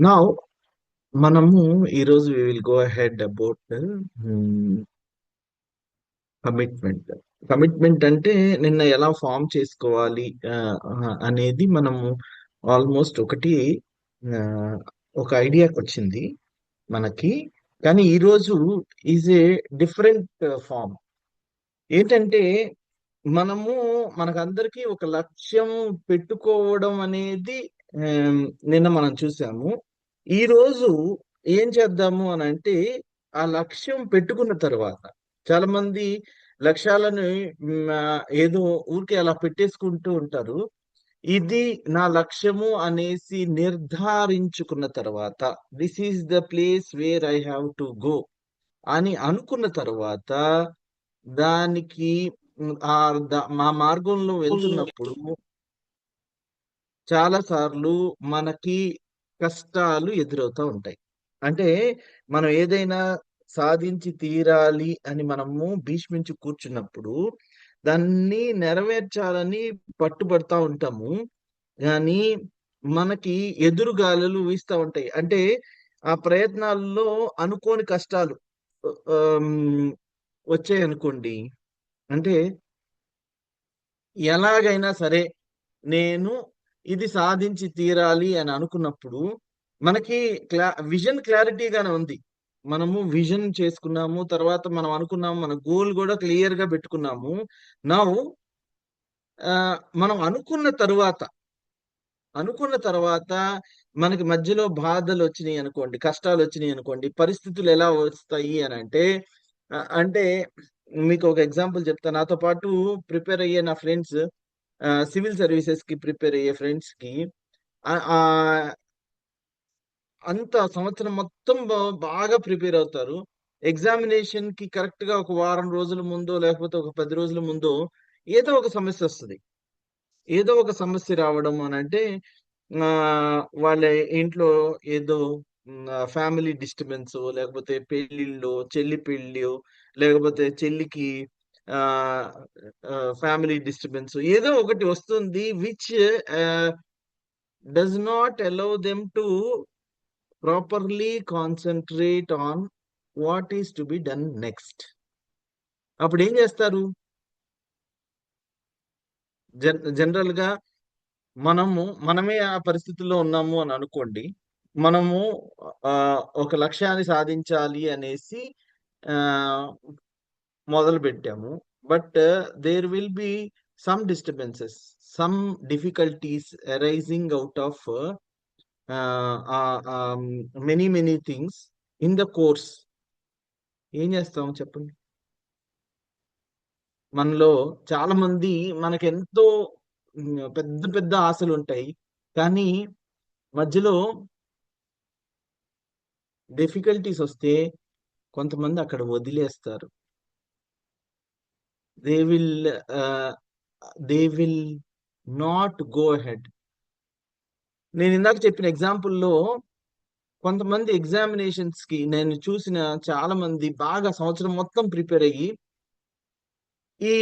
Now మనము ఈరోజు we will go ahead about commitment. Commitment అంటే నిన్న ఎలా ఫామ్ చేసుకోవాలి అనేది మనము ఆల్మోస్ట్ ఒకటి ఆ, ఒక ఐడియాకి వచ్చింది మనకి. కానీ ఈరోజు ఈజ్ ఏ డిఫరెంట్ ఫామ్. ఏంటంటే మనము మనకందరికీ ఒక లక్ష్యం పెట్టుకోవడం అనేది ఆమ్, నిన్న మనం చూసాము. ఈ రోజు ఏం చేద్దాము అని అంటే ఆ లక్ష్యం పెట్టుకున్న తర్వాత చాలా మంది లక్ష్యాలను ఏదో ఊరికే అలా పెట్టేసుకుంటూ ఉంటారు. ఇది నా లక్ష్యము అనేసి నిర్ధారించుకున్న తర్వాత this is the place where I have to go అని అనుకున్న తర్వాత దానికి మా మార్గంలో వెళ్తున్నప్పుడు చాలా సార్లు మనకి కష్టాలు ఎదురవుతా ఉంటాయి. అంటే మనం ఏదైనా సాధించి తీరాలి అని మనము భీష్మించి కూర్చున్నప్పుడు దాన్ని నెరవేర్చాలని పట్టుబడతా ఉంటాము. కానీ మనకి ఎదురుగాలులు వీస్తా ఉంటాయి. అంటే ఆ ప్రయత్నాల్లో అనుకోని కష్టాలు ఆమ్, వచ్చాయనుకోండి. అంటే ఎలాగైనా సరే నేను ఇది సాధించి తీరాలి అని అనుకున్నప్పుడు మనకి విజన్ క్లారిటీగానే ఉంది. మనము విజన్ చేసుకున్నాము, తర్వాత మనం అనుకున్నాము, మన గోల్ కూడా క్లియర్ గా పెట్టుకున్నాము. నౌ మనం అనుకున్న తర్వాత మనకి మధ్యలో బాధలు వచ్చినాయి అనుకోండి, కష్టాలు వచ్చినాయి అనుకోండి, పరిస్థితులు ఎలా వస్తాయి అని అంటే అంటే మీకు ఒక ఎగ్జాంపుల్ చెప్తా. నాతో పాటు ప్రిపేర్ అయ్యే నా ఫ్రెండ్స్, సివిల్ సర్వీసెస్ కి ప్రిపేర్ అయ్యే ఫ్రెండ్స్ కి ఆ ఆ, అంత సంవత్సరం మొత్తం బాగా ప్రిపేర్ అవుతారు. ఎగ్జామినేషన్ కి కరెక్ట్ గా ఒక వారం రోజుల ముందో లేకపోతే ఒక 10 రోజుల ముందో ఏదో ఒక సమస్య వస్తుంది. ఏదో ఒక సమస్య రావడం అని అంటే ఆ వాళ్ళ ఇంట్లో ఏదో ఫ్యామిలీ డిస్టర్బెన్స్, లేకపోతే పెళ్లిళ్ళు, చెల్లి పెళ్లి, లేకపోతే చెల్లికి ఆ ఫ్యామిలీ డిస్టర్బెన్స్ ఏదో ఒకటి వస్తుంది which does not allow them to properly concentrate on what is to be done next. అప్పుడు ఏం చేస్తారు? జనరల్ గా మనమే ఆ పరిస్థితుల్లో ఉన్నాము అని అనుకోండి. మనము ఆ ఒక లక్ష్యాన్ని సాధించాలి అనేసి ఆ మొదలు పెట్టాము. But there will be some disturbances, some difficulties arising out of many many things in the course. ఏం చేస్తాం చెప్పండి? మనలో చాలా మంది మనకెంతో పెద్ద పెద్ద ఆశలు ఉంటాయి. కానీ మధ్యలో డిఫికల్టీస్ వస్తే కొంతమంది అక్కడ వదిలేస్తారు. They will they will not go ahead. నేను ఇందాక చెప్పిన ఎగ్జాంపుల్లో కొంతమంది ఎగ్జామినేషన్స్ కి నేను చూసిన చాలా మంది బాగా సంవత్సరం మొత్తం ప్రిపేర్ అయ్యి ఈ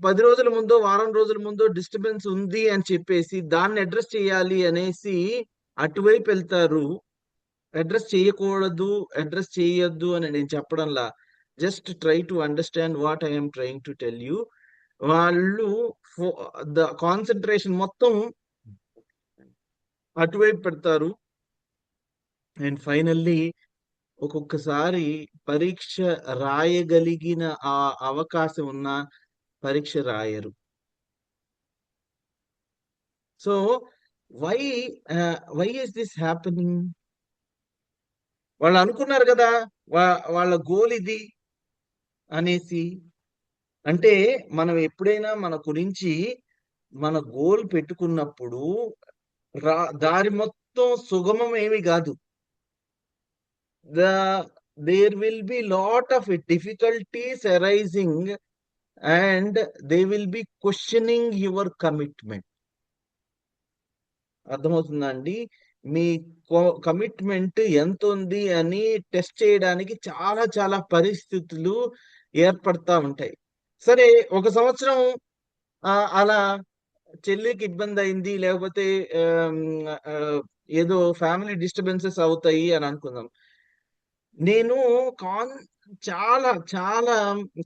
10 రోజుల ముందో వారం రోజుల ముందో డిస్టర్బెన్స్ ఉంది అని చెప్పేసి దాన్ని అడ్రస్ చేయాలి అనేసి అటువైపు వెళ్తారు. అడ్రస్ చేయకూడదు, అడ్రస్ చేయొద్దు అని నేను చెప్పడంలా, just try to understand what I'm trying to tell you. వాళ్ళు ద కాన్సన్ట్రేషన్ మొత్తం అటువైపు పెడతారు. అండ్ ఫైనల్లీ ఒక్కొక్కసారి పరీక్ష రాయగలిగిన ఆ అవకాశం ఉన్న పరీక్ష రాయరు. So why why is this happening? వాళ్ళు అనుకున్నారు కదా వాళ్ళ గోల్ ఇది అనేసి. అంటే మనం ఎప్పుడైనా మన గురించి మన గోల్ పెట్టుకున్నప్పుడు దారి మొత్తం సుగమం ఏమి కాదు. There will be lot of difficulties arising and they will be questioning your commitment. అర్థమవుతుందా అండి? మీ కమిట్మెంట్ ఎంత ఉంది అని టెస్ట్ చేయడానికి చాలా చాలా పరిస్థితులు ఏర్పడతా ఉంటాయి. సరే, ఒక సంవత్సరం అలా చెల్లికి ఇబ్బంది అయింది, లేకపోతే ఆమ్, ఆ, ఏదో ఫ్యామిలీ డిస్టర్బెన్సెస్ అవుతాయి అని అనుకుందాం. నేను కాన్ చాలా చాలా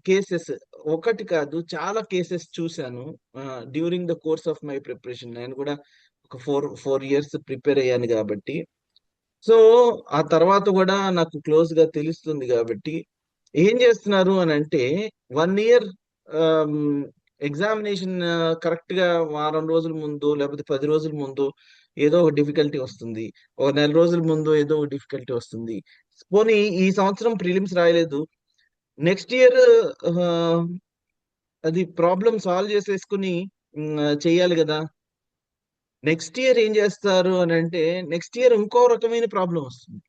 కేసెస్, ఒకటి కాదు చాలా కేసెస్ చూశాను during the course of my preparation. నేను కూడా ఒక ఫోర్ ఇయర్స్ ప్రిపేర్ అయ్యాను కాబట్టి, సో ఆ తర్వాత కూడా నాకు క్లోజ్ గా తెలుస్తుంది కాబట్టి, ఏం చేస్తున్నారు అని అంటే 1 ఇయర్ ఎగ్జామినేషన్ కరెక్ట్ గా వారం రోజుల ముందు లేకపోతే 10 రోజుల ముందు ఏదో ఒక డిఫికల్టీ వస్తుంది, ఒక నెల రోజుల ముందు ఏదో ఒక డిఫికల్టీ వస్తుంది. పోనీ ఈ సంవత్సరం ప్రిలిమ్స్ రాయలేదు, నెక్స్ట్ ఇయర్ అది ప్రాబ్లం సాల్వ్ చేసేసుకుని చెయ్యాలి కదా. నెక్స్ట్ ఇయర్ ఏం చేస్తారు అని అంటే, నెక్స్ట్ ఇయర్ ఇంకో రకమైన ప్రాబ్లం వస్తుంది.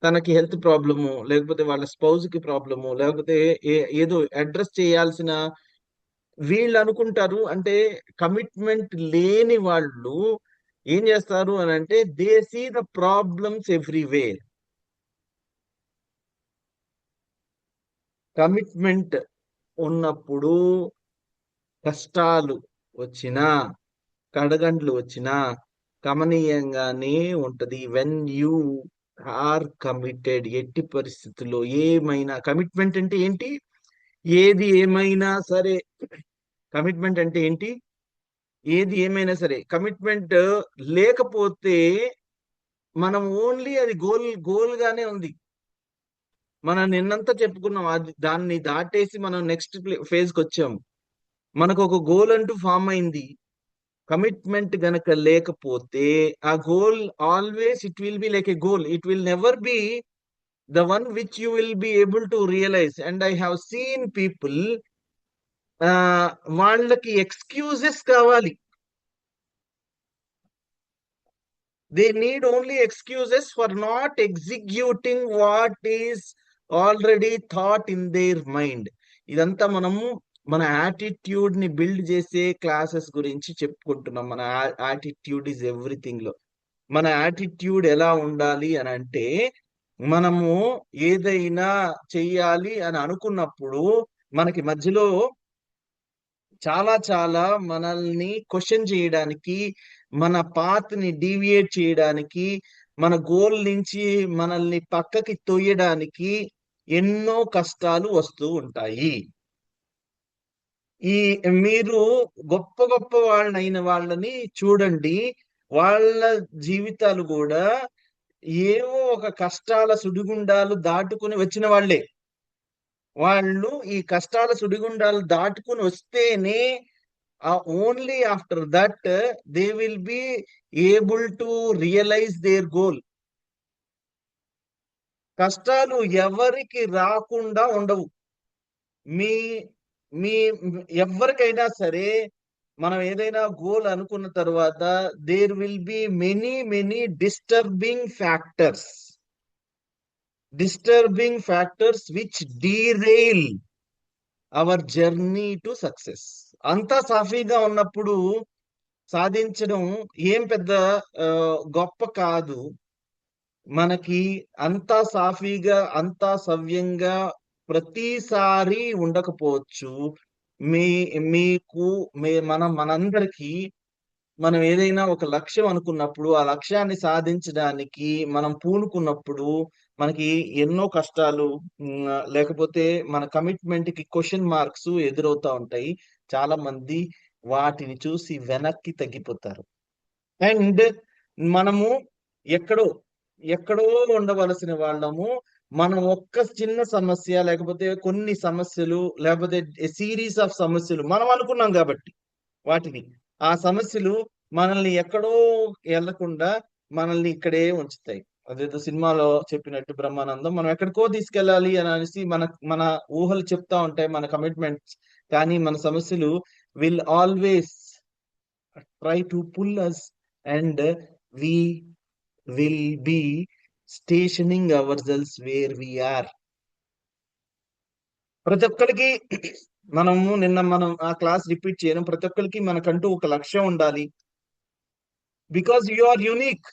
తనకి హెల్త్ ప్రాబ్లము, లేకపోతే వాళ్ళ స్పౌజ్ కి ప్రాబ్లము, లేకపోతే ఏదో అడ్రస్ చేయాల్సిన, వీళ్ళు అనుకుంటారు అంటే కమిట్మెంట్ లేని వాళ్ళు ఏం చేస్తారు అని అంటే, they see the problems everywhere. Commitment ఉన్నప్పుడు కష్టాలు వచ్చినా, కడగండ్లు వచ్చినా కమనీయంగానే ఉంటది. వెన్ యూ ఆర్ కమిటెడ్, ఎట్టి పరిస్థితుల్లో ఏమైనా, కమిట్మెంట్ అంటే ఏంటి, ఏది ఏమైనా సరే. కమిట్మెంట్ అంటే ఏంటి, ఏది ఏమైనా సరే. కమిట్మెంట్ లేకపోతే మనం ఓన్లీ అది గోల్ గానే ఉంది. మనం నిన్నంతా చెప్పుకున్నాం, అది దాన్ని దాటేసి మనం నెక్స్ట్ ఫేజ్ కి వచ్చాము. మనకు ఒక గోల్ అంటూ ఫామ్ అయింది. కమిట్మెంట్ గనక లేకపోతే ఆ goal always it will be like a goal, it will never be the one which you will be able to realise. And I have seen people, వాళ్ళకి ఎక్స్క్యూజెస్ కావాలి. They need only excuses for not executing what is already thought in their mind. ఇదంతా మనము మన attitude ని build చేసే classes గురించి చెప్పుకుంటున్నాం. మన యాటిట్యూడ్ ఈజ్ ఎవ్రీథింగ్ లో. మన యాటిట్యూడ్ ఎలా ఉండాలి అని అంటే, మనము ఏదైనా చెయ్యాలి అని అనుకున్నప్పుడు మనకి మధ్యలో చాలా చాలా మనల్ని క్వశ్చన్ చేయడానికి, మన పాత్ ని డీవియేట్ చేయడానికి, మన గోల్ నుంచి మనల్ని పక్కకి తొయ్యడానికి ఎన్నో కష్టాలు వస్తూ ఉంటాయి. ఈ మీరు గొప్ప గొప్ప వాళ్ళైన వాళ్ళని చూడండి, వాళ్ళ జీవితాలు కూడా ఏవో ఒక కష్టాల సుడిగుండాలు దాటుకుని వచ్చిన వాళ్ళే. వాళ్ళు ఈ కష్టాల సుడిగుండాలు దాటుకుని వస్తేనే, only after that they will be able to realise their goal. కష్టాలు ఎవరికి రాకుండా ఉండవు. మీ మీ ఎవరికైనా సరే, మనం ఏదైనా గోల్ అనుకున్న తర్వాత there will be many many disturbing factors which derail our journey to success. అంతా సాఫీగా ఉన్నప్పుడు సాధించడం ఏం పెద్ద గొప్ప కాదు. మనకి అంతా సాఫీగా, అంతా సవ్యంగా ప్రతిసారి ఉండకపోవచ్చు. మీ మీకు మనందరికీ, మనం ఏదైనా ఒక లక్ష్యం అనుకున్నప్పుడు ఆ లక్ష్యాన్ని సాధించడానికి మనం పూనుకున్నప్పుడు మనకి ఎన్నో కష్టాలు, లేకపోతే మన కమిట్మెంట్ కి క్వశ్చన్ మార్క్స్ ఎదురవుతా ఉంటాయి. చాలా మంది వాటిని చూసి వెనక్కి తగ్గిపోతారు. అండ్ మనము ఎక్కడో ఎక్కడో ఉండవలసిన వాళ్ళము, మనం ఒక్క చిన్న సమస్య, లేకపోతే కొన్ని సమస్యలు, లేకపోతే సిరీస్ ఆఫ్ సమస్యలు మనం అనుకున్నాం కాబట్టి వాటిని, ఆ సమస్యలు మనల్ని ఎక్కడో వెళ్లకుండా మనల్ని ఇక్కడే ఉంచుతాయి. అదేదో సినిమాలో చెప్పినట్టు బ్రహ్మానందం, మనం ఎక్కడికో తీసుకెళ్ళాలి అని అనేసి మన మన ఊహలు చెప్తా ఉంటాయి, మన కమిట్మెంట్స్. కానీ మన సమస్యలు will always try to pull us, and we will be stationing ourselves where we are. ప్రతి ఒక్కరికి మనం ఆ క్లాస్ రిపీట్ చేయడం, ప్రతి ఒక్కరికి మనకంటూ ఒక లక్ష్యం ఉండాలి. Because you are unique.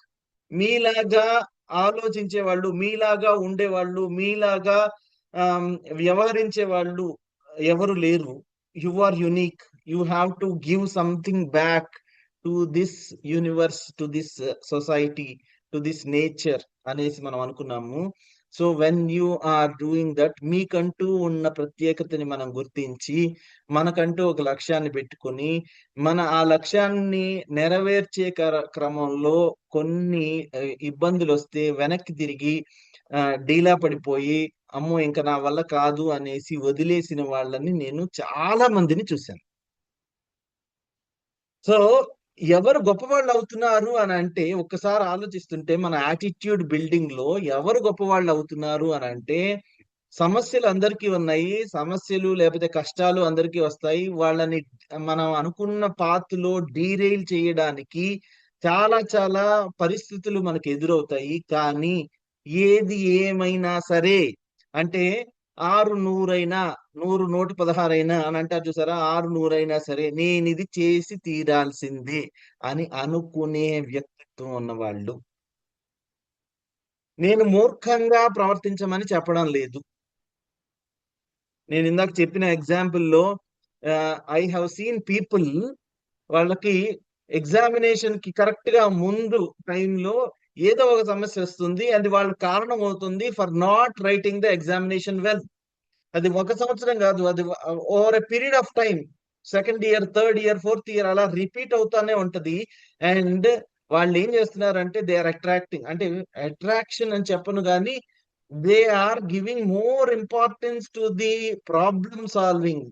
మీలాగా ఆలోచించే వాళ్ళు, మీలాగా ఉండేవాళ్ళు, మీలాగా వ్యవహరించే వాళ్ళు ఎవరు లేరు. You are unique. You have to give something back to this universe, to this society, to this nature అనేసి మనం అనుకున్నాము. So when you are doing that, మీకంటూ ఉన్న ప్రత్యేకతని మనం గుర్తించి మనకంటూ ఒక లక్ష్యాన్ని పెట్టుకొని ఆ లక్ష్యాన్ని నెరవేర్చే క్రమంలో కొన్ని ఇబ్బందులు వస్తే వెనక్కి తిరిగి డీలా పడిపోయి అమ్మో ఇంకా నా వల్ల కాదు అనేసి వదిలేసిన వాళ్ళని నేను చాలా మందిని చూశాను. సో ఎవరు గొప్పవాళ్ళు అవుతున్నారు అని అంటే ఒక్కసారి ఆలోచిస్తుంటే మన యాటిట్యూడ్ బిల్డింగ్ లో ఎవరు గొప్పవాళ్ళు అవుతున్నారు అని అంటే, సమస్యలు అందరికీ ఉన్నాయి, సమస్యలు లేకపోతే కష్టాలు అందరికీ వస్తాయి. వాళ్ళని మనం అనుకున్న పాత్లో డీరైల్ చేయడానికి చాలా చాలా పరిస్థితులు మనకు ఎదురవుతాయి. కానీ ఏది ఏమైనా సరే అంటే 6 100 100 116 అని అంటారు చూసారా, 6 100 సరే నేను ఇది చేసి తీరాల్సిందే అని అనుకునే వ్యక్తిత్వం ఉన్నవాళ్ళు. నేను మూర్ఖంగా ప్రవర్తించమని చెప్పడం లేదు. నేను ఇందాక చెప్పిన ఎగ్జాంపుల్లో ఐ హావ్ సీన్ పీపుల్, వాళ్ళకి ఎగ్జామినేషన్ కి కరెక్ట్ గా ముందు టైంలో ఏదో ఒక సమస్య వస్తుంది, అది వాళ్ళ కారణం అవుతుంది for not writing the examination well. అది 1 సంవత్సరం కాదు, అది over a period of time, second year, third year, fourth year అలా రిపీట్ అవుతానే ఉంటది. అండ్ వాళ్ళు ఏం చేస్తున్నారంటే దే ఆర్ అట్రాక్టింగ్, అంటే అట్రాక్షన్ అని చెప్పను కానీ they are giving more importance to the problem solving.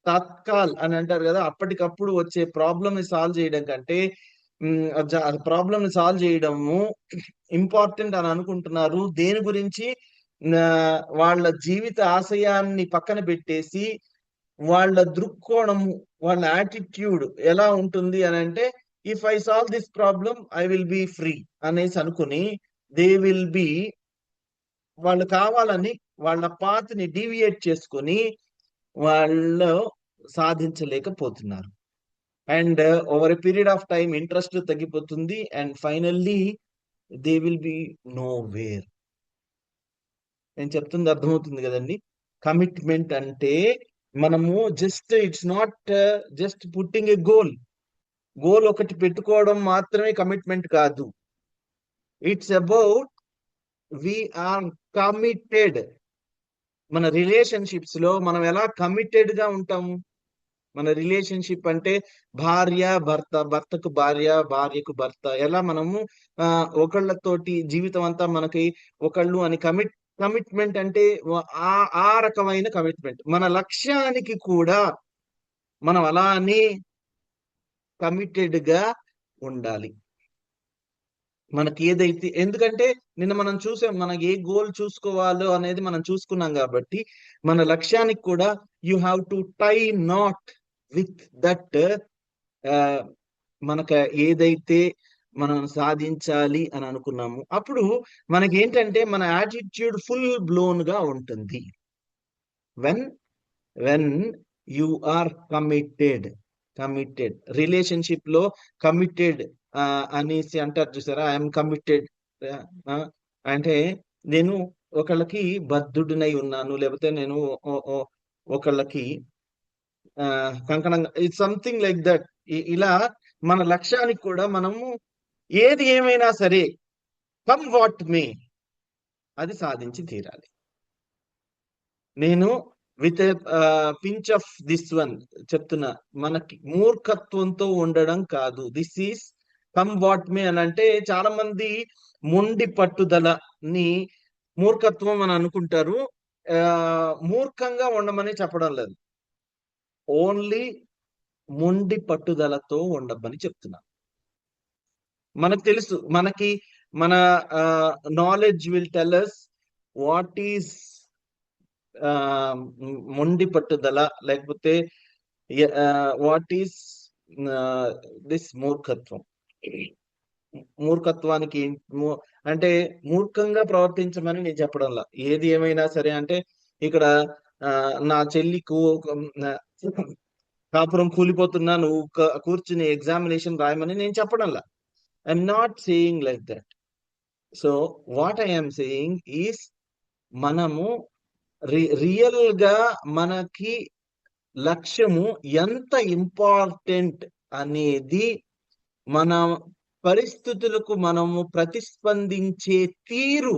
Tatkal అని అంటారు కదా, అప్పటికప్పుడు వచ్చే ప్రాబ్లమ్ ని సాల్వ్ చేయడం కంటే ప్రాబ్లమ్ ని సాల్వ్ చేయడము ఇంపార్టెంట్ అని అనుకుంటున్నారు. దేని గురించి? వాళ్ళ జీవిత ఆశయాన్ని పక్కన పెట్టేసి వాళ్ళ దృక్కోణం, వాళ్ళ యాటిట్యూడ్ ఎలా ఉంటుంది అని అంటే, if I solve this problem I will be free అనేసి అనుకుని దే విల్ బి, వాళ్ళు కావాలని వాళ్ళ పాత్ని డీవియేట్ చేసుకొని వాళ్ళు సాధించలేకపోతున్నారు. And over a period of time interest తగ్గిపోతుంది and finally they will be nowhere. నేను చెప్తుంది అర్థమవుతుంది కదండి. కమిట్మెంట్ అంటే మనము just it's not just putting a goal. Goal ఒకటి పెట్టుకోవడం మాత్రమే కమిట్మెంట్ కాదు. It's about we are committed. మన రిలేషన్షిప్స్ లో మనం ఎలా కమిటెడ్ గా ఉంటాము? మన రిలేషన్షిప్ అంటే భార్య భర్త, భర్తకు భార్య, భార్యకు భర్త, ఎలా మనము ఒకళ్ళతోటి జీవితం అంతా మనకి ఒకళ్ళు అని కమిట్మెంట్ అంటే ఆ ఆ రకమైన కమిట్మెంట్. మన లక్ష్యానికి కూడా మనం అలానే కమిటెడ్ గా ఉండాలి. మనకి ఏదైతే, ఎందుకంటే నిన్న మనం చూసాం, మన ఏ గోల్ చూసుకోవాలో అనేది మనం చూసుకున్నాం కాబట్టి మన లక్ష్యానికి కూడా you have to tie knot with that. మనకు ఏదైతే మనం సాధించాలి అని అనుకున్నాము అప్పుడు మనకి ఏంటంటే మన యాటిట్యూడ్ ఫుల్ బ్లోన్ గా ఉంటుంది. When when you are committed. Relationship లో కమిటెడ్ అనేసి అంటారు చూసారా, ఐఎమ్ కమిటెడ్ అంటే నేను ఒకళ్ళకి బద్ధుడినై ఉన్నాను, లేకపోతే నేను ఒకళ్ళకి కంకణంగా, ఇట్స్ సంథింగ్ లైక్ దట్. ఇలా మన లక్ష్యానికి కూడా మనము ఏది ఏమైనా సరే కమ్ వాట్ మే అది సాధించి తీరాలి. నేను with pinch of this one చెప్తున్నా, మనకి మూర్ఖత్వంతో ఉండడం కాదు. This is come what may అని అంటే చాలా మంది మొండి పట్టుదలని మూర్ఖత్వం అని అనుకుంటారు. మూర్ఖంగా ఉండమని చెప్పడం లేదు, ఓన్లీ మొండి పట్టుదలతో ఉండమని చెప్తున్నా. మనకు తెలుసు, మనకి మన knowledge will tell us what is మొండి పట్టుదల, లేకపోతే వాట్ ఈస్ దిస్ మూర్ఖత్వం. మూర్ఖత్వానికి అంటే మూర్ఖంగా ప్రవర్తించమని నేను చెప్పడంలా. ఏది ఏమైనా సరే అంటే ఇక్కడ నా చెల్లికు కాపురం కూలిపోతున్నా, నువ్వు కూర్చుని ఎగ్జామినేషన్ రాయమని నేను చెప్పడంలా. I'm not saying like that. So what I'm saying is మనము రియల్ గా మనకి లక్ష్యము ఎంత ఇంపార్టెంట్ అనేది మన పరిస్థితులకు మనము ప్రతిస్పందించే తీరు.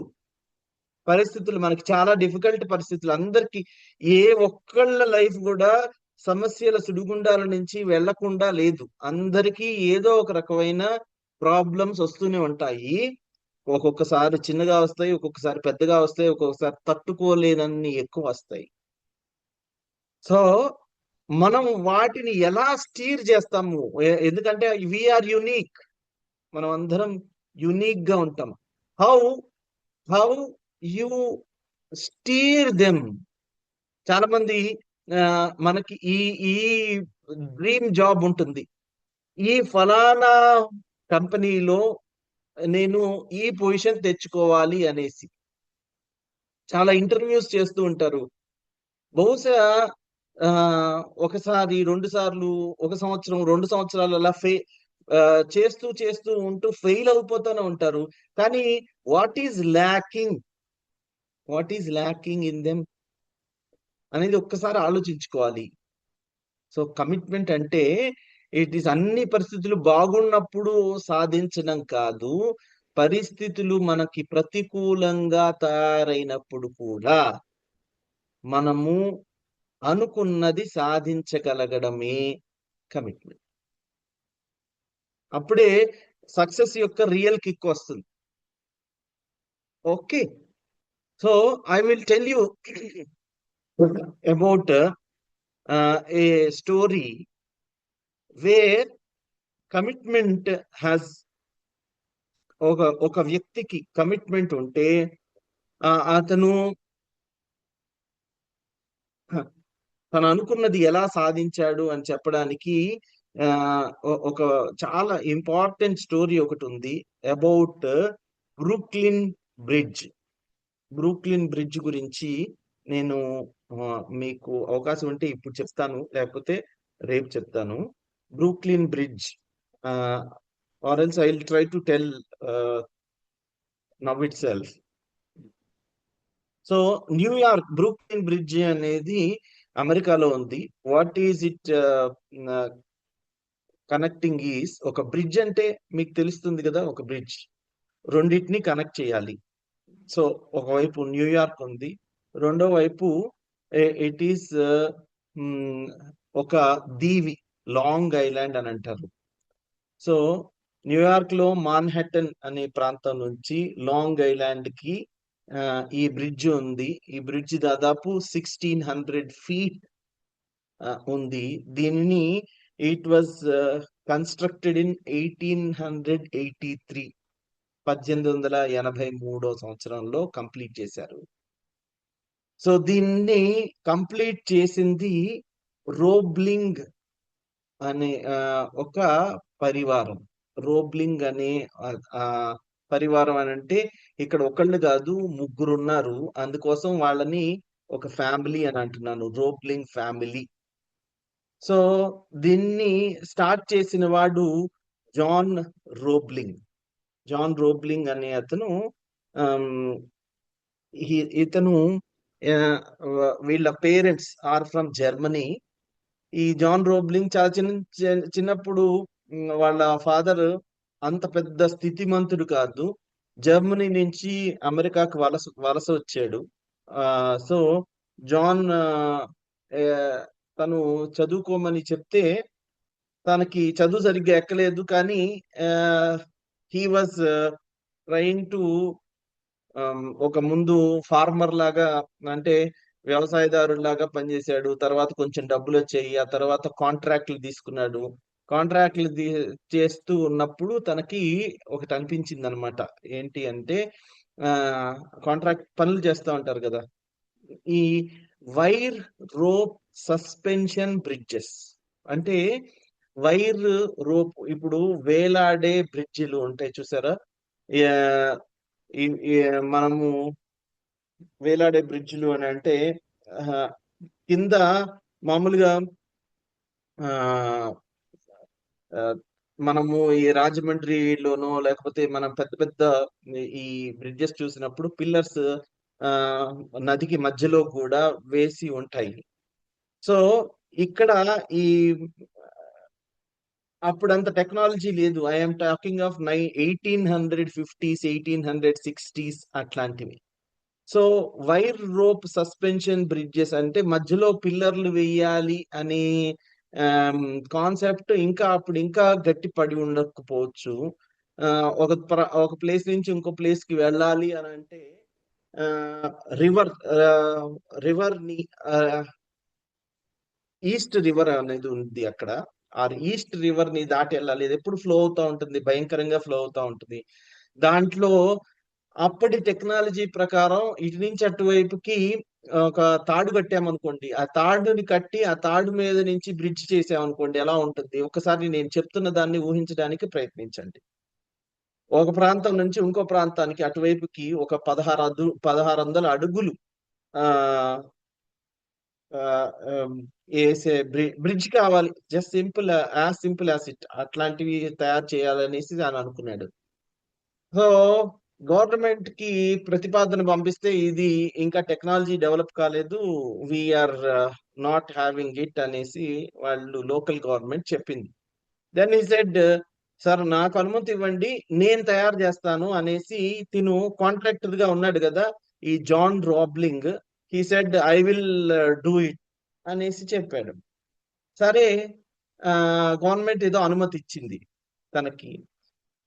పరిస్థితులు మనకి చాలా డిఫికల్ట్ పరిస్థితులు అందరికి, ఏ ఒక్కళ్ళ లైఫ్ కూడా సమస్యల సుడిగుండాల నుంచి వెళ్లకుండా లేదు. అందరికీ ఏదో ఒక రకమైన ప్రాబ్లమ్స్ వస్తూనే ఉంటాయి. ఒక్కొక్కసారి చిన్నగా వస్తాయి, ఒక్కొక్కసారి పెద్దగా వస్తాయి, ఒక్కొక్కసారి తట్టుకోలేనన్ని ఎక్కువ వస్తాయి. సో మనం వాటిని ఎలా స్టీర్ చేస్తాము? ఎందుకంటే వీఆర్ యునీక్, మనం అందరం యునీక్ గా ఉంటాం. How how you stir them. చాలా మంది మనకి ఈ ఈ డ్రీమ్ జాబ్ ఉంటుంది, ఈ ఫలానా కంపెనీలో నేను ఈ పొజిషన్ తెచ్చుకోవాలి అనేసి చాలా ఇంటర్వ్యూస్ చేస్తూ ఉంటారు. బహుశా ఆ ఒకసారి, రెండు సార్లు, ఒక సంవత్సరం, 2 సంవత్సరాలు అలా చేస్తూ చేస్తూ ఉంటూ ఫెయిల్ అయిపోతూనే ఉంటారు. కానీ what is lacking, what is lacking in them అనేది ఒక్కసారి ఆలోచించుకోవాలి. సో కమిట్మెంట్ అంటే ఇట్ ఈస్ అన్ని పరిస్థితులు బాగున్నప్పుడు సాధించడం కాదు, పరిస్థితులు మనకి ప్రతికూలంగా తయారైనప్పుడు కూడా మనము అనుకున్నది సాధించగలగడమే కమిట్మెంట్. అప్పుడే సక్సెస్ యొక్క రియల్ కిక్ వస్తుంది. Okay, so I will tell you about a story wear commitment has, ఒక వ్యక్తికి కమిట్మెంట్ ఉంటే అతను తను అనుకున్నది ఎలా సాధించాడు అని చెప్పడానికి ఒక చాలా ఇంపార్టెంట్ స్టోరీ ఒకటి ఉంది about Brooklyn bridge. Brooklyn bridge గురించి నేను మీకు అవకాశం ఉంటే ఇప్పుడు చెప్తాను, లేకపోతే రేపు చెప్తాను. Brooklyn bridge, or else I will try to tell now it self. So New York Brooklyn bridge అనేది అమెరికాలో ఉంది. What is it connecting is, ఒక బ్రిడ్జ్ అంటే మీకు తెలుస్తుంది కదా, ఒక బ్రిడ్జ్ రెండింటిని కనెక్ట్ చేయాలి. సో ఒకవైపు న్యూయార్క్ ఉంది, రెండో వైపు ఇట్ ఈస్ ఒక దీవి, లాంగ్ ఐలాండ్ అని అంటారు. సో న్యూయార్క్ లో మాన్హాటన్ అనే ప్రాంతం నుంచి లాంగ్ ఐలాండ్ కి ఈ బ్రిడ్జ్ ఉంది. ఈ బ్రిడ్జ్ దాదాపు 1600 ఫీట్ ఉంది. దీనిని ఇట్ వాజ్ కన్స్ట్రక్టెడ్ ఇన్ 1883, 1883 సంవత్సరంలో కంప్లీట్ చేశారు. సో దీన్ని కంప్లీట్ చేసింది రోబ్లింగ్ అనే ఒక పరివారం. రోబ్లింగ్ అనే పరివారం అని అంటే ఇక్కడ ఒకళ్ళు కాదు, ముగ్గురు ఉన్నారు. అందుకోసం వాళ్ళని ఒక ఫ్యామిలీ అని అంటున్నాను, రోబ్లింగ్ ఫ్యామిలీ. సో దీన్ని స్టార్ట్ చేసిన వాడు జాన్ రోబ్లింగ్. జాన్ రోబ్లింగ్ అనే అతను, ఇతను వీళ్ళ పేరెంట్స్ ఆర్ ఫ్రమ్ జర్మనీ. ఈ జాన్ రోబ్లింగ్ చాలా చిన్నప్పుడు వాళ్ళ ఫాదర్ అంత పెద్ద స్థితిమంతుడు కాదు. జర్మనీ నుంచి అమెరికాకు వలస వచ్చాడు. సో జాన్ తను చదువుకోమని చెప్తే తనకి చదువు సరిగ్గా ఎక్కలేదు, కానీ హీ వాజ్ ట్రైయింగ్ టు ఒక ముందు ఫార్మర్ లాగా, అంటే వ్యవసాయదారులాగా పనిచేశాడు. తర్వాత కొంచెం డబ్బులు వచ్చాయి, ఆ తర్వాత కాంట్రాక్ట్లు తీసుకున్నాడు. కాంట్రాక్ట్లు చేస్తూ ఉన్నప్పుడు తనకి ఒకటి అనిపించింది అనమాట. ఏంటి అంటే కాంట్రాక్ట్ పనులు చేస్తూ ఉంటారు కదా, ఈ వైర్ రోప్ సస్పెన్షన్ బ్రిడ్జెస్ అంటే వైర్ రోప్, ఇప్పుడు వేలాడే బ్రిడ్జిలు ఉంటాయి చూసారా, మనము వేలాడే బ్రిడ్జిలు అని అంటే కింద మామూలుగా మనము ఈ రాజమండ్రిలోనో లేకపోతే మనం పెద్ద పెద్ద ఈ బ్రిడ్జెస్ చూసినప్పుడు పిల్లర్స్ నదికి మధ్యలో కూడా వేసి ఉంటాయి. సో ఇక్కడ ఈ అప్పుడంత టెక్నాలజీ లేదు. I'm talking of 1850s 1860s అట్లాంటివి. So wire rope suspension bridges అంటే మధ్యలో పిల్లర్లు వేయాలి అనే కాన్సెప్ట్ ఇంకా అప్పుడు ఇంకా గట్టి పడి ఉండకపోవచ్చు. ఒక ప్లేస్ నుంచి ఇంకో ప్లేస్ కి వెళ్ళాలి అని అంటే రివర్ రివర్ ని ఈస్ట్ రివర్ అనేది ఉంది అక్కడ. ఆ ఈస్ట్ రివర్ ని దాటి వెళ్ళాలి. ఇది ఎప్పుడు ఫ్లో అవుతా ఉంటుంది, భయంకరంగా ఫ్లో అవుతా ఉంటుంది. దాంట్లో అప్పటి టెక్నాలజీ ప్రకారం ఇటు నుంచి అటువైపుకి ఒక తాడు కట్టామనుకోండి, ఆ తాడుని కట్టి ఆ తాడు మీద నుంచి బ్రిడ్జ్ చేసామనుకోండి ఎలా ఉంటుంది. ఒకసారి నేను చెప్తున్న దాన్ని ఊహించడానికి ప్రయత్నించండి. ఒక ప్రాంతం నుంచి ఇంకో ప్రాంతానికి అటువైపుకి ఒక 1600 అడుగులు ఆ వేసే బ్రిడ్జ్ కావాలి. జస్ట్ సింపుల్ యాజ్ ఇట్ అట్లాంటివి తయారు చేయాలనేసి ఆయన అనుకున్నాడు. సో గవర్నమెంట్ కి ప్రతిపాదన పంపిస్తే ఇది ఇంకా టెక్నాలజీ డెవలప్ కాలేదు, వీఆర్ నాట్ హ్యావింగ్ ఇట్ అనేసి వాళ్ళు లోకల్ గవర్నమెంట్ చెప్పింది. దెన్ ఈ సెడ్, సార్ నాకు అనుమతి ఇవ్వండి, నేను తయారు చేస్తాను అనేసి తిను కాంట్రాక్టర్ గా ఉన్నాడు కదా ఈ John Roebling. He said I will do it అనేసి చెప్పాడు. సరే, గవర్నమెంట్ ఏదో అనుమతి ఇచ్చింది తనకి.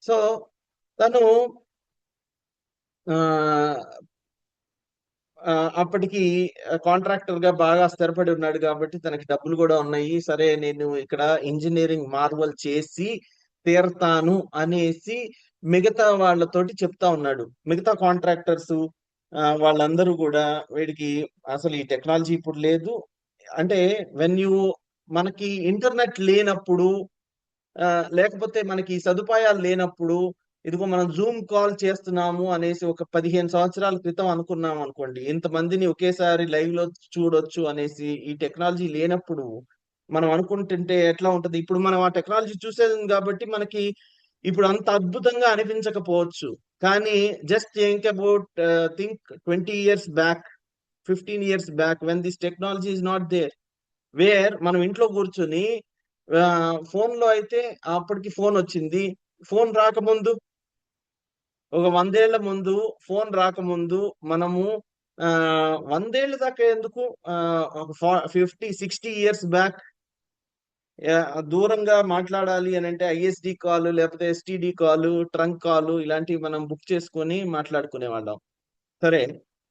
సో తను అప్పటికి కాంట్రాక్టర్ గా బాగా స్థిరపడి ఉన్నాడు కాబట్టి తనకి డబ్బులు కూడా ఉన్నాయి. సరే నేను ఇక్కడ ఇంజనీరింగ్ మార్వల్ చేసి తీరతాను అనేసి మిగతా వాళ్ళతోటి చెప్తా ఉన్నాడు. మిగతా కాంట్రాక్టర్స్ వాళ్ళందరూ కూడా వీడికి అసలు ఈ టెక్నాలజీ ఇప్పుడు లేదు అంటే మనకి ఇంటర్నెట్ లేనప్పుడు లేకపోతే మనకి సదుపాయాలు లేనప్పుడు ఇదిగో మనం జూమ్ కాల్ చేస్తున్నాము అనేసి ఒక 15 సంవత్సరాల క్రితం అనుకున్నాం అనుకోండి, ఇంతమందిని ఒకేసారి లైవ్ లో చూడొచ్చు అనేసి ఈ టెక్నాలజీ లేనప్పుడు మనం అనుకుంటుంటే ఎట్లా ఉంటది. ఇప్పుడు మనం ఆ టెక్నాలజీ చూసేది కాబట్టి మనకి ఇప్పుడు అంత అద్భుతంగా అనిపించకపోవచ్చు. కానీ just think 20 years back, 15 years back when this technology is not there, where మనం ఇంట్లో కూర్చొని ఫోన్ లో అయితే అప్పటికి ఫోన్ వచ్చింది. ఫోన్ రాకముందు ఒక 100 ఏళ్ల ముందు, ఫోన్ రాకముందు మనము 100 ఏళ్ళ దాకా ఎందుకు, ఒక 50-60 years బ్యాక్ దూరంగా మాట్లాడాలి అని అంటే ఐఎస్డి కాల్ లేకపోతే ఎస్టిడి కాల్, ట్రంక్ కాల్ ఇలాంటివి మనం బుక్ చేసుకొని మాట్లాడుకునే వాళ్ళం. సరే,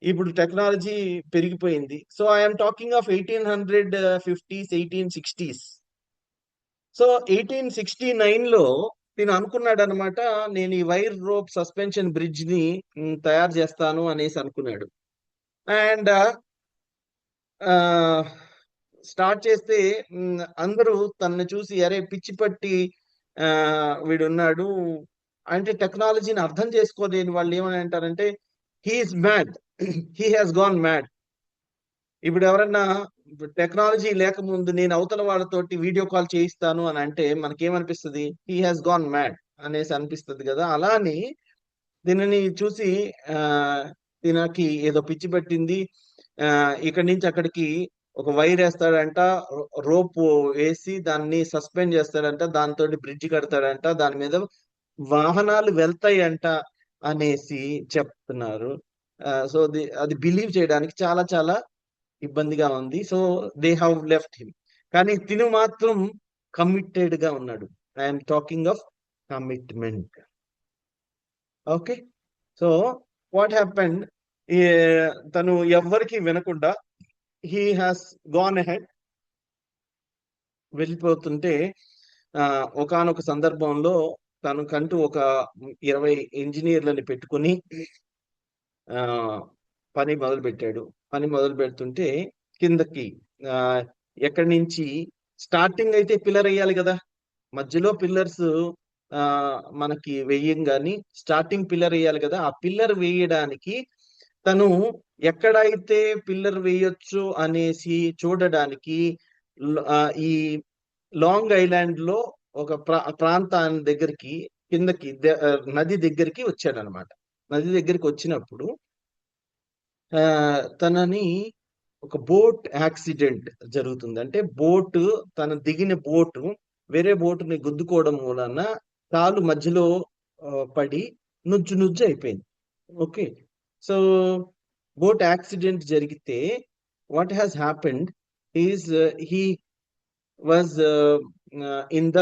ఇప్పుడు టెక్నాలజీ పెరిగిపోయింది. So I'm talking of 1850s 1860s. So 1869 లో నేను అనుకున్నాడు అనమాట, నేను ఈ వైర్ రోప్ సస్పెన్షన్ బ్రిడ్జ్ ని తయారు చేస్తాను అనేసి అనుకున్నాడు. అండ్ స్టార్ట్ చేస్తే అందరూ తనని చూసి అరే పిచ్చి పట్టి వీడున్నాడు అంటే టెక్నాలజీని అర్థం చేసుకోలేని వాళ్ళు ఏమని అంటారంటే he is mad, he has gone mad. ఇప్పుడు ఎవరన్నా టెక్నాలజీ లేకముందు నేను అవతల వాళ్ళతోటి వీడియో కాల్ చేయిస్తాను అని అంటే మనకేమనిపిస్తుంది, హీ హాస్ గాన్ మ్యాడ్ అనేసి అనిపిస్తుంది కదా. అలాని దీనిని చూసి దీనికి ఏదో పిచ్చి పట్టింది, ఇక్కడి నుంచి అక్కడికి ఒక వైర్ వేస్తాడంట, రోప్ వేసి దాన్ని సస్పెండ్ చేస్తాడంట, దాంతో బ్రిడ్జ్ కడతాడంట, దాని మీద వాహనాలు వెళ్తాయి అంట అనేసి చెప్తున్నారు. సో అది బిలీవ్ చేయడానికి చాలా చాలా ఇబ్బందిగా ఉంది. So they have left him. కానీ తిను మాత్రం కమిటెడ్ గా ఉన్నాడు. I'm talking of commitment. Okay, so what happened, తను ఎవ్వరికి వినకుండా హీ హాస్ గాన్ అహెడ్. వెళ్ళిపోతుంటే ఒకానొక సందర్భంలో తనకంటూ ఒక 20 ఇంజనీర్లని పెట్టుకుని పని మొదలు పెట్టాడు. పని మొదలు పెడుతుంటే కిందకి ఎక్కడి నుంచి స్టార్టింగ్ అయితే పిల్లర్ వేయాలి కదా, మధ్యలో పిల్లర్స్ మనకి వెయ్యం గాని స్టార్టింగ్ పిల్లర్ వేయాలి కదా. ఆ పిల్లర్ వేయడానికి తను ఎక్కడైతే పిల్లర్ వేయొచ్చు అనేసి చూడడానికి ఈ లాంగ్ ఐలాండ్ లో ఒక ప్రాంతాన్ని దగ్గరికి కిందకి నది దగ్గరికి వచ్చాడు అనమాట. నది దగ్గరికి వచ్చినప్పుడు తనని ఒక బోట్ యాక్సిడెంట్ జరుగుతుంది. అంటే బోటు, తను దిగిన బోటు వేరే బోటుని గుద్దుకోవడం వలన కాలు మధ్యలో పడి నుజ్జు నుజ్జు అయిపోయింది. ఓకే. సో బోట్ యాక్సిడెంట్ జరిగితే what has happened is he was in the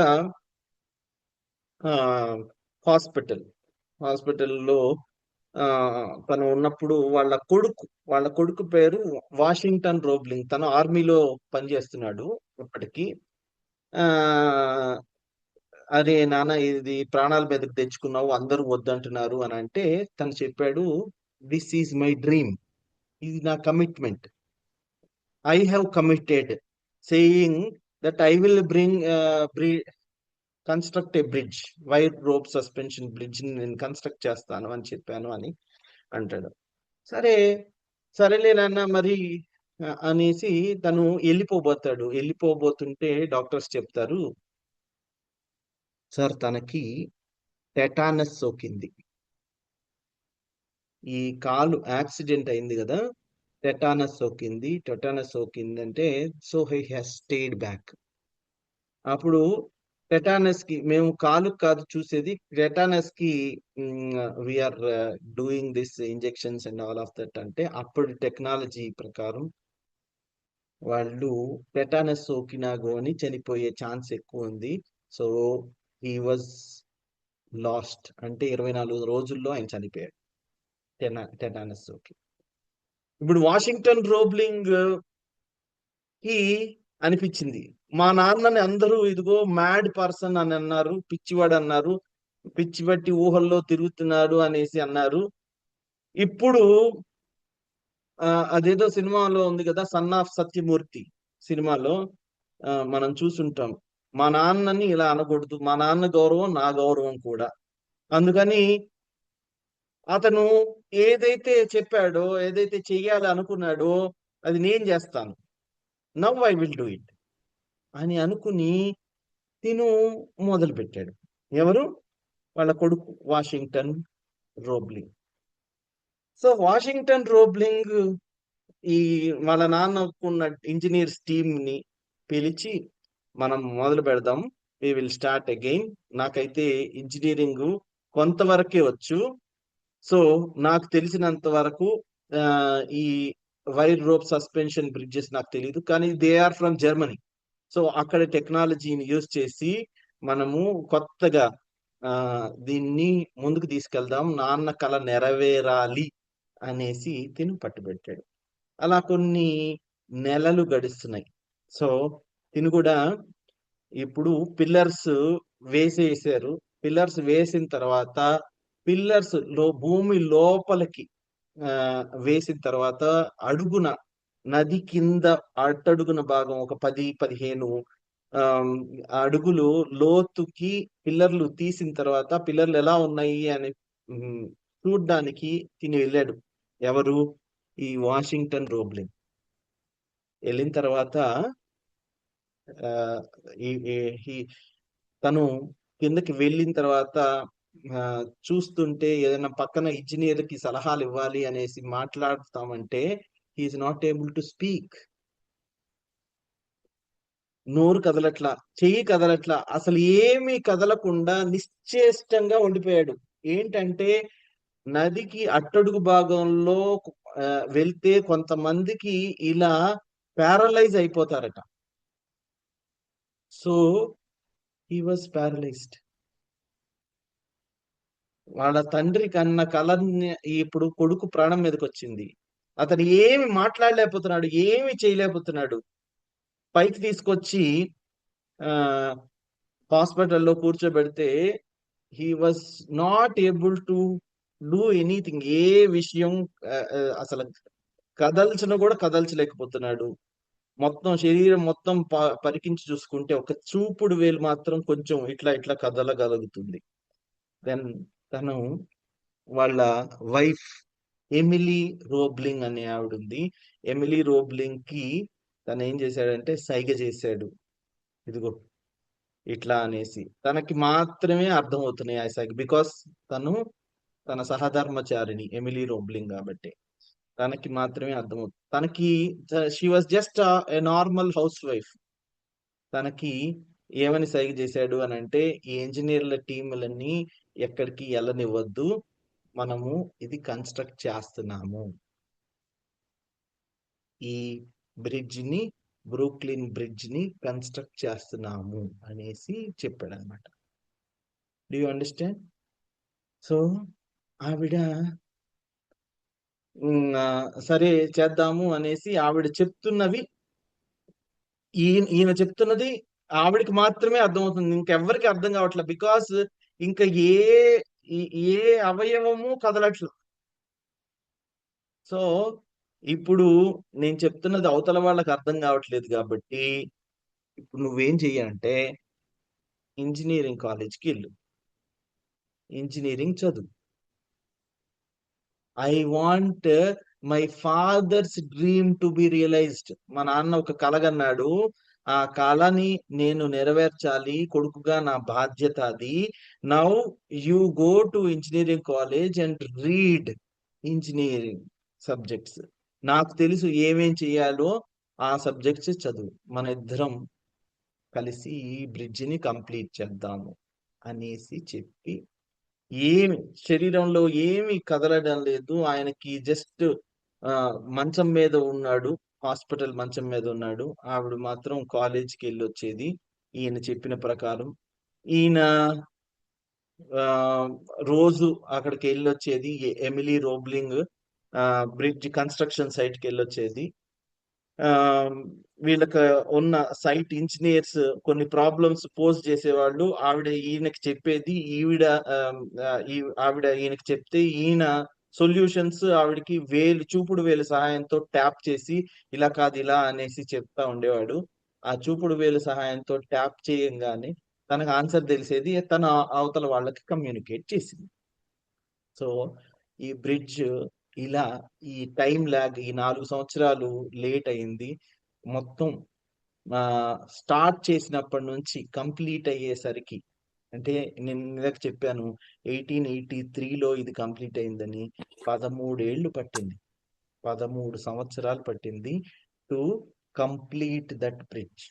hospital. హాస్పిటల్లో తను ఉన్నప్పుడు వాళ్ళ కొడుకు పేరు వాషింగ్టన్ రోబ్లింగ్. తను ఆర్మీలో పనిచేస్తున్నాడు ఇప్పటికి. ఆ అరే నాన్న, ఇది ప్రాణాల మీదకి తెచ్చుకున్నావు, అందరూ వద్దంటున్నారు అని అంటే తను చెప్పాడు, దిస్ ఈజ్ మై డ్రీమ్, ఇది నా commitment, I have committed saying that I will construct a bridge, wire rope suspension bridge నేను కన్స్ట్రక్ట్ చేస్తాను అని చెప్పాను అని అంటాడు. సరే, సరేలే నాన్న మరి అనేసి తను వెళ్ళిపోబోతుంటే డాక్టర్స్ చెప్తారు, సార్ తనకి టెటానస్ సోకింది, ఈ కాలు యాక్సిడెంట్ అయింది కదా, టెటానస్ సోకింది అంటే so he has stayed back. అప్పుడు టెటానస్ కి మేము కాలు కాదు చూసేది, టెటానస్ కి we are doing this injections and all of that అంటే అప్పుడు టెక్నాలజీ ప్రకారం వాళ్ళు టెటానస్ సోకినా గోని చనిపోయే ఛాన్స్ ఎక్కువ ఉంది. సో హీ వాజ్ లాస్ట్ అంటే 24 రోజుల్లో ఆయన చనిపోయాడు టెటానస్ సోకి. ఇప్పుడు వాషింగ్టన్ రోబ్లింగ్ కి అనిపించింది, మా నాన్నని అందరూ ఇదిగో మ్యాడ్ పర్సన్ అని అన్నారు, పిచ్చివాడు అన్నారు, పిచ్చి పట్టి ఊహల్లో తిరుగుతున్నాడు అనేసి అన్నారు. ఇప్పుడు అదేదో సినిమాలో ఉంది కదా, సన్ ఆఫ్ సత్యమూర్తి సినిమాలో మనం చూసుంటాం, మా నాన్నని ఇలా అనకూడదు, మా నాన్న గౌరవం నా గౌరవం కూడా. అందుకని అతను ఏదైతే చెప్పాడో, ఏదైతే చెయ్యాలి అనుకున్నాడో అది నేను చేస్తాను, now I will do it అని అనుకుని తిను మొదలు పెట్టాడు. ఎవరు? వాళ్ళ కొడుకు Washington Roebling. So Washington Roebling ఈ వాళ్ళ నాన్న ఉన్న ఇంజనీర్స్ టీమ్ ని పిలిచి, మనం మొదలు పెడదాం, వి విల్ స్టార్ట్ అగైన్, నాకైతే ఇంజనీరింగ్ కొంతవరకే వచ్చు, సో నాకు తెలిసినంత వరకు ఈ వైర్ రోప్ సస్పెన్షన్ బ్రిడ్జెస్ నాకు తెలియదు, కానీ they are from Germany, so అక్కడ టెక్నాలజీని యూజ్ చేసి మనము కొత్తగా దీన్ని ముందుకు తీసుకెళ్దాం, నాన్న కళ నెరవేరాలి అనేసి తిను పట్టుబెట్టాడు. అలా కొన్ని నెలలు గడుస్తున్నాయి. సో తిను కూడా ఇప్పుడు పిల్లర్స్ వేసేసారు. పిల్లర్స్ వేసిన తర్వాత పిల్లర్స్ భూమి లోపలికి వేసిన తర్వాత అడుగున నది కింద అట్టడుగున భాగం ఒక 10-15 అడుగులు లోతుకి పిల్లర్లు తీసిన తర్వాత పిల్లర్లు ఎలా ఉన్నాయి అని చూడ్డానికి తిని వెళ్ళాడు. ఎవరు? ఈ వాషింగ్టన్ రోబ్లింగ్. వెళ్ళిన తర్వాత తను కిందకి వెళ్ళిన తర్వాత చూస్తుంటే ఏదైనా పక్కన ఇంజనీర్ కి సలహాలు ఇవ్వాలి అనేసి మాట్లాడుతామంటే he is not able to speak. నోరు కదలట్లా, చెయ్యి కదలట్లా, అసలు ఏమీ కదలకుండా నిశ్చేష్టంగా ఉండిపోయాడు. ఏంటంటే నదికి అట్టడుగు భాగంలో వెళ్తే కొంతమందికి ఇలా ప్యారలైజ్ అయిపోతారట. So he was paralysed. వాళ్ళ తండ్రి కన్న కళని ఇప్పుడు కొడుకు ప్రాణం మీదకి వచ్చింది. అతను ఏమి మాట్లాడలేకపోతున్నాడు, ఏమి చేయలేకపోతున్నాడు. పైకి తీసుకొచ్చి హాస్పిటల్లో కూర్చోబెడితే he was not able to do anything. ఏ విషయం అసలు కదల్చిన కూడా కదల్చలేకపోతున్నాడు. మొత్తం శరీరం మొత్తం పరికించి చూసుకుంటే ఒక చూపుడు వేలు మాత్రం కొంచెం ఇట్లా ఇట్లా కదలగలుగుతుంది. దెన్ తను వాళ్ళ వైఫ్ ఎమిలీ రోబ్లింగ్ అనే ఆవిడ ఉంది. ఎమిలీ రోబ్లింగ్ కి తను ఏం చేశాడంటే సైగ చేశాడు, ఇదిగో ఇట్లా అనేసి. తనకి మాత్రమే అర్థమవుతున్నాయి ఆ సైగ, బికాస్ తను తన సహధర్మచారిణి ఎమిలీ రోబ్లింగ్ కాబట్టి. తనకి మాత్రమే అర్థమవుతుంది. తనకి she was just a normal house wife. తనకి ఏమని సైగ చేశాడు అని అంటే, ఈ ఇంజనీర్ల టీములన్నీ ఎక్కడికి వెళ్ళనివ్వద్దు, మనము ఇది కన్స్ట్రక్ట్ చేస్తున్నాము, ఈ బ్రిడ్జ్ ని, బ్రూక్లిన్ బ్రిడ్జ్ ని కన్స్ట్రక్ట్ చేస్తున్నాము అనేసి చెప్పాడు అనమాట. Do you understand? సో ఆవిడ సరే చేద్దాము అనేసి ఆవిడ చెప్తున్నవి, ఈయన చెప్తున్నది ఆవిడకి మాత్రమే అర్థమవుతుంది, ఇంకెవ్వరికి అర్థం కావట్లేదు. బికాస్ ఇంకా ఏ అవయవము కదలట్లేదు. సో ఇప్పుడు నేను చెప్తున్నది అవతల వాళ్ళకి అర్థం కావట్లేదు కాబట్టి ఇప్పుడు నువ్వేం చెయ్యంటే ఇంజనీరింగ్ కాలేజ్కి వెళ్ళు, ఇంజనీరింగ్ చదువు. I want my father's dream to be realised. మా నాన్న ఒక కలగన్నాడు, ఆ కళని నేను నెరవేర్చాలి, కొడుకుగా నా బాధ్యత అది. Now you go to engineering college and read engineering subjects. నాకు తెలుసు ఏమేం చేయాలో, ఆ సబ్జెక్ట్స్ చదువు. మన ఇద్దరం కలిసి ఈ బ్రిడ్జిని కంప్లీట్ చేద్దాము అనేసి చెప్పి, ఏమి శరీరంలో ఏమి కదలడం లేదు ఆయనకి. జస్ట్ మంచం మీద ఉన్నాడు, హాస్పిటల్ మంచం మీద ఉన్నాడు. ఆవిడ మాత్రం కాలేజీకి వెళ్ళి వచ్చేది ఈయన చెప్పిన ప్రకారం. ఈయన ఆ రోజు అక్కడికి వెళ్ళి వచ్చేది, Emily Roebling bridge construction site కి వెళ్ళొచ్చేది. ఆ వీళ్ళకి ఉన్న సైట్ ఇంజనీర్స్ కొన్ని ప్రాబ్లమ్స్ పోజ్ చేసేవాళ్ళు, ఆవిడ ఈయనకి చెప్పేది, ఆవిడ ఈయనకి చెప్తే ఈయన సొల్యూషన్స్ ఆవిడకి చూపుడు వేలు సహాయంతో ట్యాప్ చేసి ఇలా కాదు ఇలా అనేసి చెప్తా ఉండేవాడు. ఆ చూపుడు వేలు సహాయంతో ట్యాప్ చేయంగానే తనకు ఆన్సర్ తెలిసేది, తన అవతల వాళ్ళకి కమ్యూనికేట్ చేసింది. సో ఈ బ్రిడ్జ్ ఇలా ఈ టైం లాగ్ ఈ 4 సంవత్సరాలు లేట్ అయింది. మొత్తం స్టార్ట్ చేసినప్పటి నుంచి కంప్లీట్ అయ్యేసరికి, అంటే నేను ఇందాక చెప్పాను 1883లో ఇది కంప్లీట్ అయిందని. 13 ఏళ్ళు పట్టింది, 13 సంవత్సరాలు పట్టింది టు కంప్లీట్ దట్ బ్రిడ్జ్.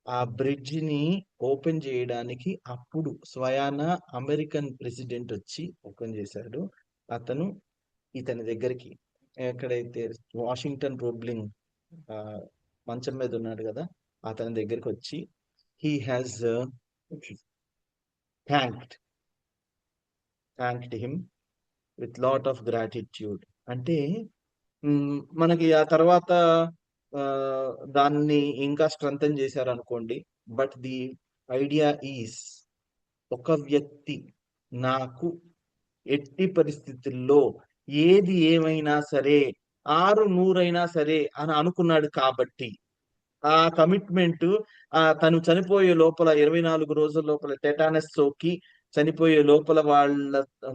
ఆ బ్రిడ్జ్ ని ఓపెన్ చేయడానికి అప్పుడు స్వయాన అమెరికన్ ప్రెసిడెంట్ వచ్చి ఓపెన్ చేశాడు. అతను ఇతని దగ్గరికి, ఎక్కడైతే వాషింగ్టన్ రోబ్లింగ్ మంచం మీద ఉన్నాడు కదా, అతని దగ్గరికి వచ్చి he has thanked him with lot of gratitude. అంటే మనకి ఆ తర్వాత దాన్ని ఇంకా స్ట్రెంథన్ చేశారు అనుకోండి. బట్ ది ఐడియా ఈస్, ఒక వ్యక్తి నాకు ఎట్టి పరిస్థితుల్లో ఏది ఏమైనా సరే 600 సరే అని అనుకున్నాడు కాబట్టి ఆ కమిట్మెంట్, తను చనిపోయే లోపల 24 రోజుల లోపల టెటానస్ సోకి చనిపోయే లోపల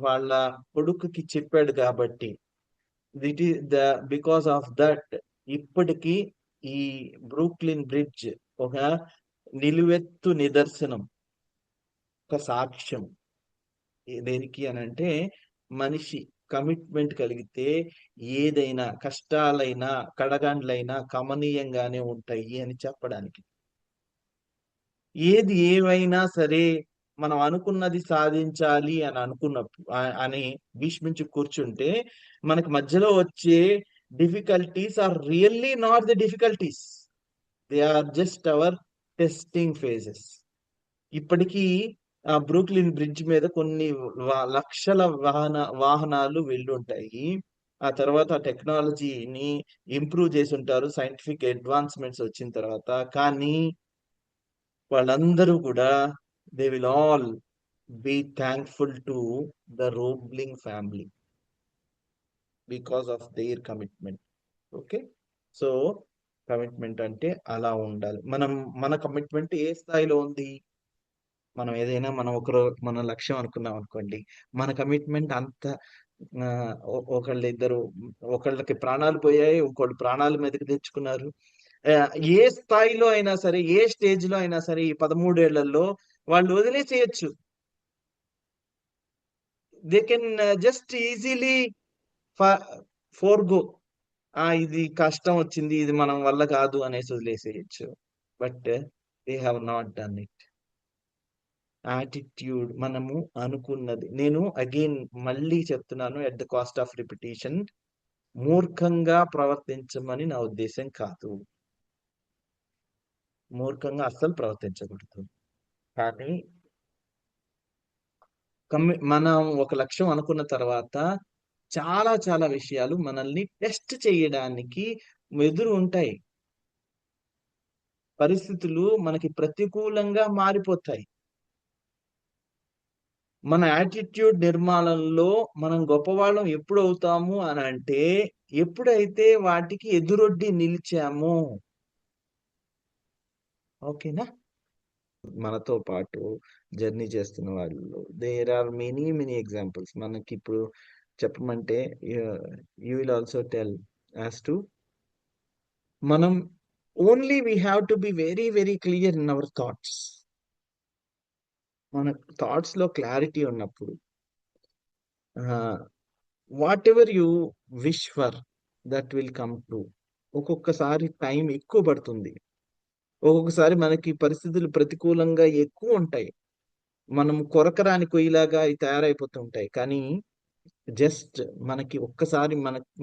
వాళ్ళ కొడుకుకి చెప్పాడు కాబట్టి, దిట్ ఈస్ బికాస్ ఆఫ్ దట్ ఇప్పటికీ ఈ బ్రూక్లిన్ బ్రిడ్జ్ ఒక నిలువెత్తు నిదర్శనం, ఒక సాక్ష్యం. దేనికి అని అంటే మనిషి కమిట్మెంట్ కలిగితే ఏదైనా కష్టాలైనా కడగండ్లైనా కమనీయంగానే ఉంటాయి అని చెప్పడానికి. ఏది ఏమైనా సరే మనం అనుకున్నది సాధించాలి అని అనుకున్నప్పుడు అని భీష్మించి కూర్చుంటే మనకి మధ్యలో వచ్చే difficulties are really not the difficulties, they are just our testing phases. ఇప్పటికీ ఆ బ్రూక్లిన్ బ్రిడ్జ్ మీద కొన్ని లక్షల వాహనాలు వెళ్ళుంటాయి. ఆ తర్వాత టెక్నాలజీని ఇంప్రూవ్ చేసి ఉంటారు సైంటిఫిక్ అడ్వాన్స్మెంట్స్ వచ్చిన తర్వాత. కానీ వాళ్ళందరూ కూడా they will all be thankful to the Roebling family because of their commitment. Okay, so commitment అంటే అలా ఉండాలి. మన కమిట్మెంట్ ఏ స్థాయిలో ఉంది? మనం ఏదైనా మన లక్ష్యం అనుకున్నాం అనుకోండి, మన కమిట్మెంట్ అంత ఒకళ్ళకి ప్రాణాలు పోయాయి, ఇంకోళ్ళు ప్రాణాల మీదకి తెచ్చుకున్నారు. ఏ స్థాయిలో అయినా సరే, ఏ స్టేజ్ లో అయినా సరే, ఈ 13 ఏళ్లలో వాళ్ళు వదిలేసేయచ్చు. They can just easily forgo, ఇది కష్టం వచ్చింది, ఇది మనం వల్ల కాదు అనేసి వదిలేసేయచ్చు. But they have not done it. Attitude, మనము అనుకున్నది, నేను అగైన్ మళ్ళీ చెప్తున్నాను, at the cost of repetition, మూర్ఖంగా ప్రవర్తించమని నా ఉద్దేశం కాదు. మూర్ఖంగా అస్సలు ప్రవర్తించకూడదు. కానీ మనం ఒక లక్ష్యం అనుకున్న తర్వాత చాలా చాలా విషయాలు మనల్ని టెస్ట్ చేయడానికి ఎదురు ఉంటాయి. పరిస్థితులు మనకి ప్రతికూలంగా మారిపోతాయి. మన యాటిట్యూడ్ నిర్మాణంలో మనం గొప్పవాళ్ళం ఎప్పుడు అవుతాము అని అంటే, ఎప్పుడైతే వాటికి ఎదురొడ్డి నిలిచామో. ఓకేనా? మనతో పాటు జర్నీ చేస్తున్న వాళ్ళు, there are many many examples. మనకి ఇప్పుడు చెప్పమంటే you will also tell as to, మనం only we have to be very very clear in our thoughts. మన థాట్స్ లో క్లారిటీ ఉన్నప్పుడు, whatever you wish for that will come true. ఒక్కొక్కసారి time ఎక్కువ పడుతుంది, ఒక్కొక్కసారి మనకి పరిస్థితులు ప్రతికూలంగా ఎక్కువ ఉంటాయి, మనం కొరకరాని కొయ్యలాగా అవి తయారైపోతుంటాయి. కానీ జస్ట్ మనకి ఒక్కసారి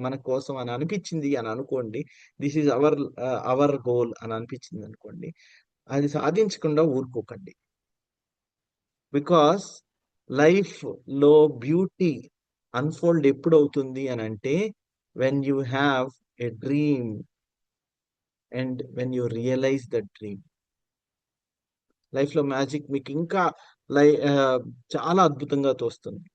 మన కోసం అని అనిపించింది అని అనుకోండి, దిస్ ఈజ్ అవర్ గోల్ అని అనిపించింది అనుకోండి, అది సాధించకుండా ఊరుకోకండి. బికాస్ లైఫ్ లో బ్యూటీ అన్ఫోల్డ్ ఎప్పుడు అవుతుంది అని అంటే, when you have a dream and when you realise the dream. Life లో మ్యాజిక్ మీకు ఇంకా చాలా అద్భుతంగా తోస్తుంది.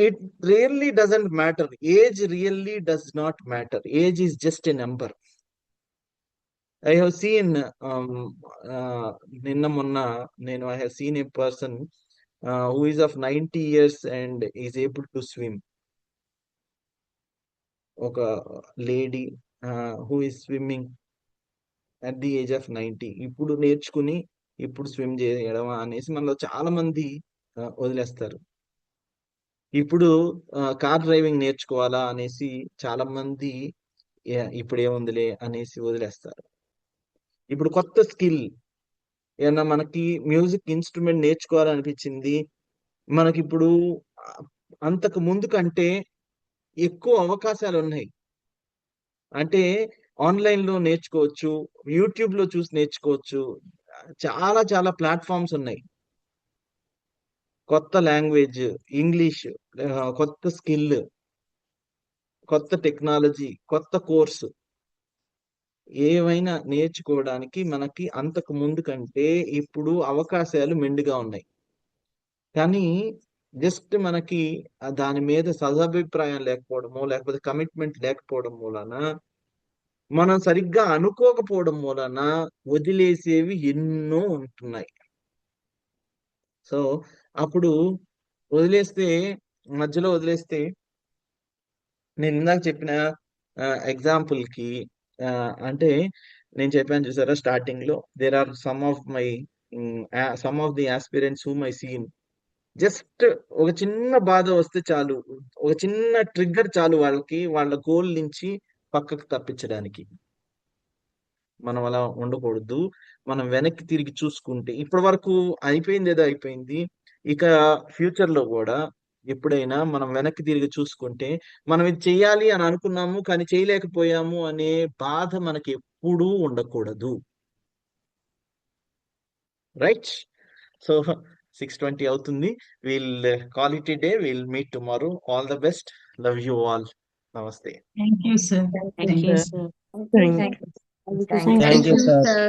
It really doesn't matter, age really does not matter, age is just a number. I have seen నిన్న మొన్న నేను I have seen a person who is of 90 years and is able to swim. ఒక lady who is swimming at the age of 90, ఇప్పుడు నేర్చుకుని ఇప్పుడు swim చేయడం అనేసి మనలో చాలా మంది వదిలేస్తారు. ఇప్పుడు కార్ డ్రైవింగ్ నేర్చుకోవాలా అనేసి చాలా మంది ఇప్పుడు ఏముందిలే అనేసి వదిలేస్తారు. ఇప్పుడు కొత్త స్కిల్ ఏమన్నా, మనకి మ్యూజిక్ ఇన్స్ట్రుమెంట్ నేర్చుకోవాలనిపించింది, మనకిప్పుడు అంతకు ముందు కంటే ఎక్కువ అవకాశాలు ఉన్నాయి. అంటే ఆన్లైన్ లో నేర్చుకోవచ్చు, యూట్యూబ్ లో చూసి నేర్చుకోవచ్చు, చాలా చాలా ప్లాట్ఫామ్స్ ఉన్నాయి. కొత్త లాంగ్వేజ్, ఇంగ్లీష్, కొత్త స్కిల్, కొత్త టెక్నాలజీ, కొత్త కోర్సు, ఏవైనా నేర్చుకోవడానికి మనకి అంతకు ముందు కంటే ఇప్పుడు అవకాశాలు మెండుగా ఉన్నాయి. కానీ జస్ట్ మనకి దాని మీద సదభిప్రాయం లేకపోవడమో, లేకపోతే కమిట్మెంట్ లేకపోవడం మూలన, మనం సరిగ్గా అనుకోకపోవడం మూలన వదిలేసేవి ఎన్నో ఉంటున్నాయి. సో అప్పుడు మధ్యలో వదిలేస్తే, నేను ఇందాక చెప్పిన ఎగ్జాంపుల్ కి అంటే నేను చెప్పాను చూసారా స్టార్టింగ్ లో, there are some of the aspirants whom I seen, just ఒక చిన్న బాధ వస్తే చాలు, ఒక చిన్న ట్రిగ్గర్ చాలు వాళ్ళకి, వాళ్ళ గోల్ నుంచి పక్కకు తప్పించడానికి. మనం అలా ఉండకూడదు. మనం వెనక్కి తిరిగి చూసుకుంటే, ఇప్పటి వరకు అయిపోయింది ఏదో అయిపోయింది, ఇక ఫ్యూచర్ లో కూడా ఎప్పుడైనా మనం వెనక్కి తిరిగి చూసుకుంటే, మనం ఇది చెయ్యాలి అని అనుకున్నాము కానీ చేయలేకపోయాము అనే బాధ మనకి ఎప్పుడూ ఉండకూడదు. రైట్? సో 6:20 అవుతుంది. Will call it a day. Will meet tomorrow. All the best. Love you all. నమస్తే. Thank you, sir. Thank you, sir. Thank Thank you. Thank you, Thank you, sir. sir.